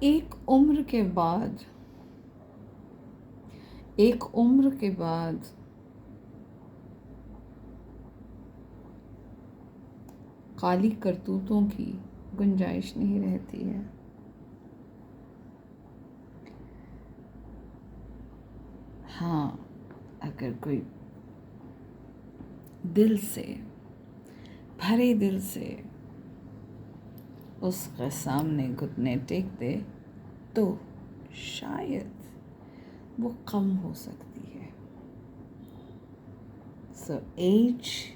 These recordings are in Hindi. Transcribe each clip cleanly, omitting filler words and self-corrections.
एक उम्र के बाद एक उम्र के बाद काली करतूतों की गुंजाइश नहीं रहती है। हाँ, अगर कोई दिल से, भरे दिल से उसके सामने घुटने टेक दे तो शायद वो कम हो सकती है। So age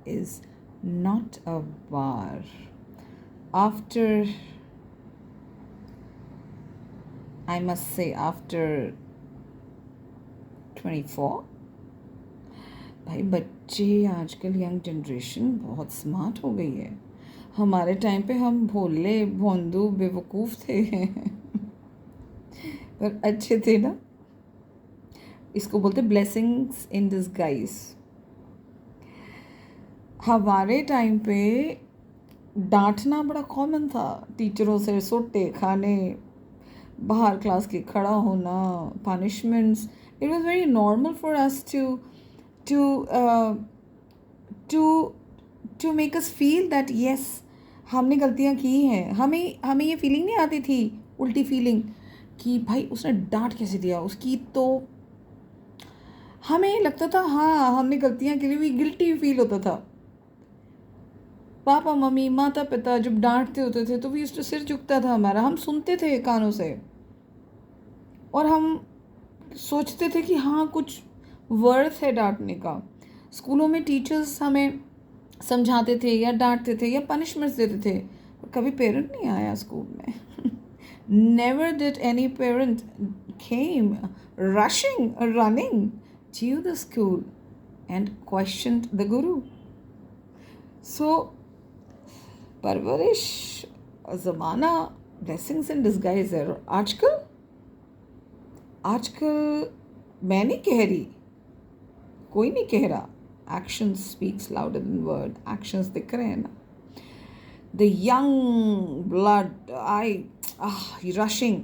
is not a bar. After, I must say, after 24, भाई बच्चे आजकल यंग जनरेशन बहुत स्मार्ट हो गई है। हमारे टाइम पे हम भोले भोंदू बेवकूफ़ थे पर अच्छे थे ना। इसको बोलते ब्लेसिंग्स इन डिस्गाइज। हमारे टाइम पे डांटना बड़ा कॉमन था, टीचरों से सुट्टे खाने, बाहर क्लास के खड़ा होना, punishments. It was very normal for us to to to make us feel that yes हमने गलतियाँ की हैं। हमें हमें ये फीलिंग नहीं आती थी, उल्टी फीलिंग कि भाई उसने डांट कैसे दिया उसकी, तो हमें लगता था हाँ हमने गलतियाँ के लिए भी गिल्टी फील होता था। पापा मम्मी माता पिता जब डांटते होते थे तो भी उस सिर झुकता था हमारा, हम सुनते थे कानों से और हम सोचते थे कि हाँ कुछ वर्थ है डांटने का। स्कूलों में टीचर्स हमें समझाते थे या डांटते थे या पनिशमेंट्स देते थे, पर कभी पेरेंट नहीं आया स्कूल में never did any parent came rushing running to the school and questioned the guru. So परवरिश ज़माना ब्लेसिंग्स इन डिस्गाइज है। आजकल आजकल मैं नहीं कह रही, कोई नहीं कह रहा, action speaks louder than word. Actions दिख रहे हैं ना। The young blood I rushing,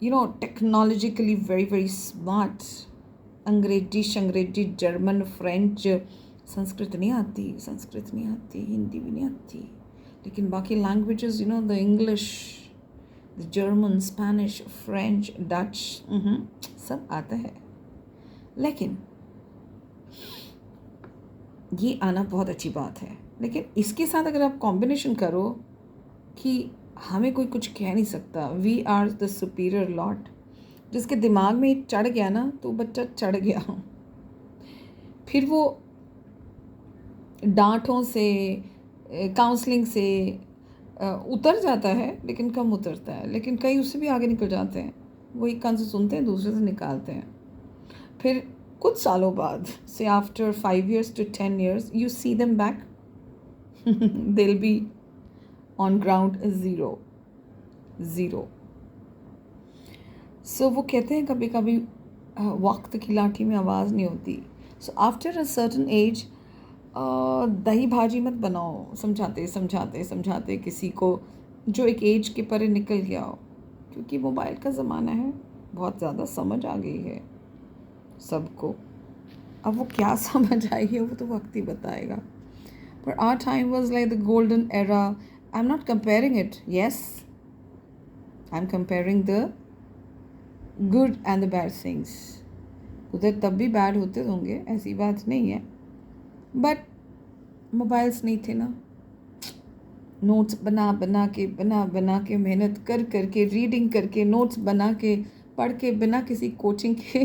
you know, technologically very very smart. अंग्रेजी जर्मन फ्रेंच, संस्कृत नहीं आती, हिंदी भी नहीं आती, लेकिन बाकी languages, you know, the English, the German, Spanish, French, Dutch, सब आता है। लेकिन ये आना बहुत अच्छी बात है, लेकिन इसके साथ अगर आप कॉम्बिनेशन करो कि हमें कोई कुछ कह नहीं सकता, we are the superior lot, जिसके दिमाग में चढ़ गया ना तो बच्चा चढ़ गया। फिर वो डांटों से, काउंसलिंग से उतर जाता है, लेकिन कम उतरता है। लेकिन कई उससे भी आगे निकल जाते हैं, वो एक कान से सुनते हैं दूसरे से निकालते हैं। फिर कुछ सालों बाद से after 5 years to 10 years you see them back they'll be on ground zero. So वो कहते हैं कभी कभी वक्त की लाठी में आवाज़ नहीं होती। So after a certain age दही भाजी मत बनाओ समझाते समझाते समझाते किसी को जो एक एज के परे निकल गया हो, क्योंकि मोबाइल का ज़माना है, बहुत ज़्यादा समझ आ गई है सबको। अब वो क्या समझ आई है वो तो वक्त ही बताएगा। Per hour time was like the golden era. I am not comparing it, yes I am comparing the good and the bad things. उधर तब भी बैड होते होंगे, ऐसी बात नहीं है, बट मोबाइल्स नहीं थे ना। नोट्स बना बना के मेहनत कर करके, रीडिंग करके, नोट्स बना के, पढ़ के, बिना किसी कोचिंग के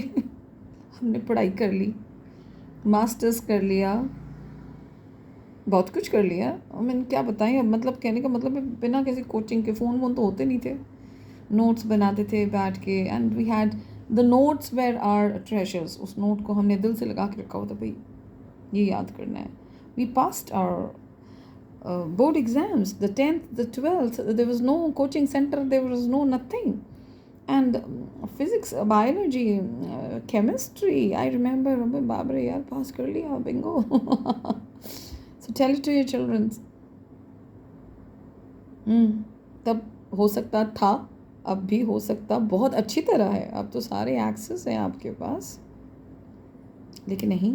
हमने पढ़ाई कर ली, मास्टर्स कर लिया, बहुत कुछ कर लिया। मैंने क्या बताएं, मतलब कहने का मतलब है बिना किसी कोचिंग के, फ़ोन वोन तो होते नहीं थे, नोट्स बनाते थे बैठ के, and we had the notes were are treasures. उस नोट को हमने दिल से लगा के रखा होता, भाई ये याद करना है। We passed our board exams, the 10th, the 12th, there was no coaching center, there was no nothing. And physics, biology, chemistry, I remember, बाप रे यार पास कर लिया, Bingo. So tell it to your children. तब हो सकता था, अब भी हो सकता बहुत अच्छी तरह है, अब तो सारे एक्सेस हैं आपके पास, लेकिन नहीं,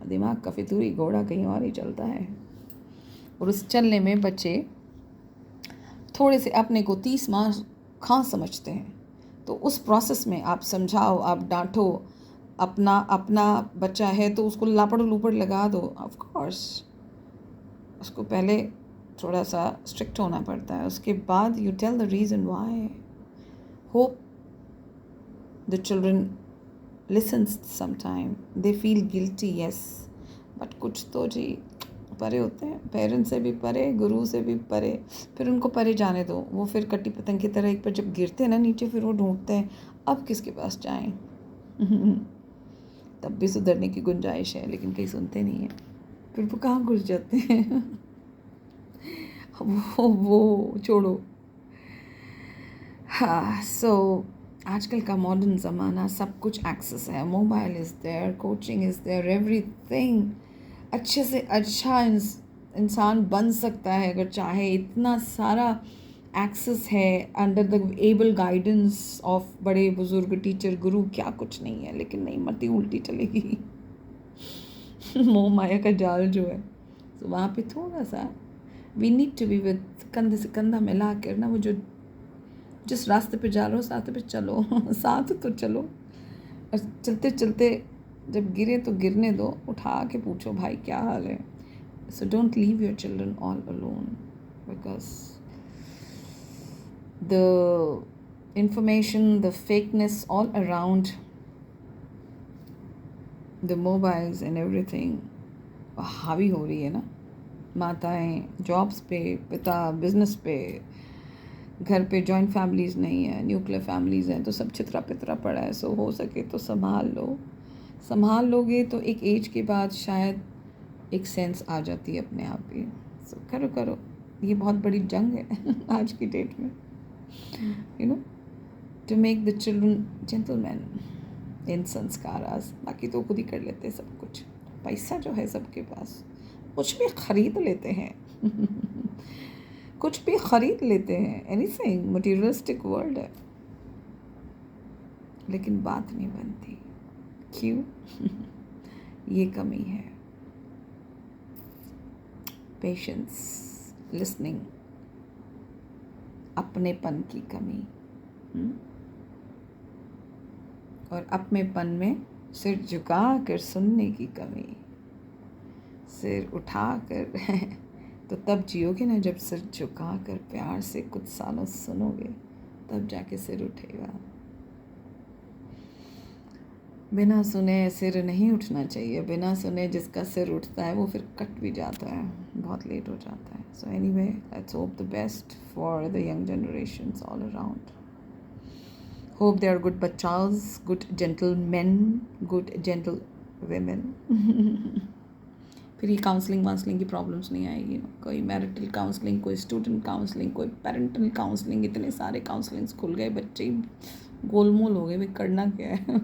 दिमाग का फितूरी घोड़ा कहीं और ही चलता है। और उस चलने में बच्चे थोड़े से अपने को 30 माह खां समझते हैं। तो उस प्रोसेस में आप समझाओ, आप डांटो, अपना अपना बच्चा है तो उसको लापड़ लूपड़ लगा दो, ऑफ कोर्स उसको पहले थोड़ा सा स्ट्रिक्ट होना पड़ता है, उसके बाद you tell the reason why. Hope the children listens sometime, they feel guilty, yes, but कुछ तो जी परे होते हैं, पेरेंट्स से भी परे, गुरु से भी परे। फिर उनको परे जाने दो, वो फिर कटी पतंग की तरह एक पर जब गिरते हैं ना नीचे, फिर वो ढूंढते हैं अब किसके पास जाएं। तब भी सुधरने की गुंजाइश है, लेकिन कहीं सुनते नहीं हैं, फिर वो कहाँ घुस जाते हैं। वो छोड़ो। हाँ, सो आजकल का मॉडर्न ज़माना, सब कुछ एक्सेस है, mobile is there, coaching is there, everything. अच्छे से अच्छा इंसान बन सकता है अगर चाहे, इतना सारा एक्सेस है under the able guidance of बड़े बुजुर्ग, टीचर, गुरु, क्या कुछ नहीं है। लेकिन नहीं, मती उल्टी चलेगी। मोह माया का जाल जो है, तो वहाँ पे थोड़ा सा we need to be with, कंधे से कंधा मिला कर ना, वो जो जिस रास्ते पे जा रहे हो साथ पे चलो। साथ तो चलो, और चलते चलते जब गिरे तो गिरने दो, उठा के पूछो भाई क्या हाल है। So don't leave your children all alone, because the information, the fakeness all around the mobiles and everything हावी हो रही है ना। माताएं जॉब्स पे, पिता बिजनेस पे, घर पे जॉइंट फैमिलीज़ नहीं है, न्यूक्लियर फैमिलीज़ हैं, तो सब छितरा पितरा पड़ा है। सो हो सके तो संभाल लो, संभाल लोगे तो एक एज के बाद शायद एक सेंस आ जाती है अपने आप ही। सो करो करो, ये बहुत बड़ी जंग है आज की डेट में, you know, to make the children gentleman in sanskaras. बाकी तो खुद ही कर लेते हैं सब कुछ, पैसा जो है सबके पास, कुछ भी खरीद लेते हैं। कुछ भी खरीद लेते हैं, एनीथिंग, मटीरियलिस्टिक वर्ल्ड है, लेकिन बात नहीं बनती। क्यों? ये कमी है, पेशेंस, लिसनिंग, अपनेपन की कमी। और अपनेपन में सिर झुका कर सुनने की कमी। सिर उठा कर तो तब जियोगे ना जब सिर झुका कर प्यार से कुछ सालों सुनोगे, तब जाके सिर उठेगा। बिना सुने सिर नहीं उठना चाहिए, बिना सुने जिसका सिर उठता है वो फिर कट भी जाता है, बहुत लेट हो जाता है। So anyway, let's hope the best for the young generations all around. Hope they are good bachchas, good gentleman, good gentle women. फिर ये काउंसलिंग वाउंसलिंग की प्रॉब्लम्स नहीं आएगी ना, कोई मैरिटल काउंसलिंग, कोई स्टूडेंट काउंसलिंग, कोई पेरेंटल काउंसलिंग, इतने सारे काउंसलिंग्स खुल गए, बच्चे गोलमोल हो गए, भाई करना क्या है।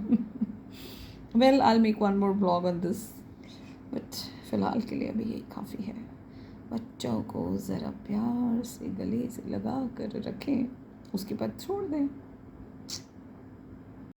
Well, I make one more blog on this, but फ़िलहाल के लिए अभी यही काफ़ी है। बच्चों को ज़रा प्यार से गले से लगा कर रखें, उसके बाद छोड़ दें।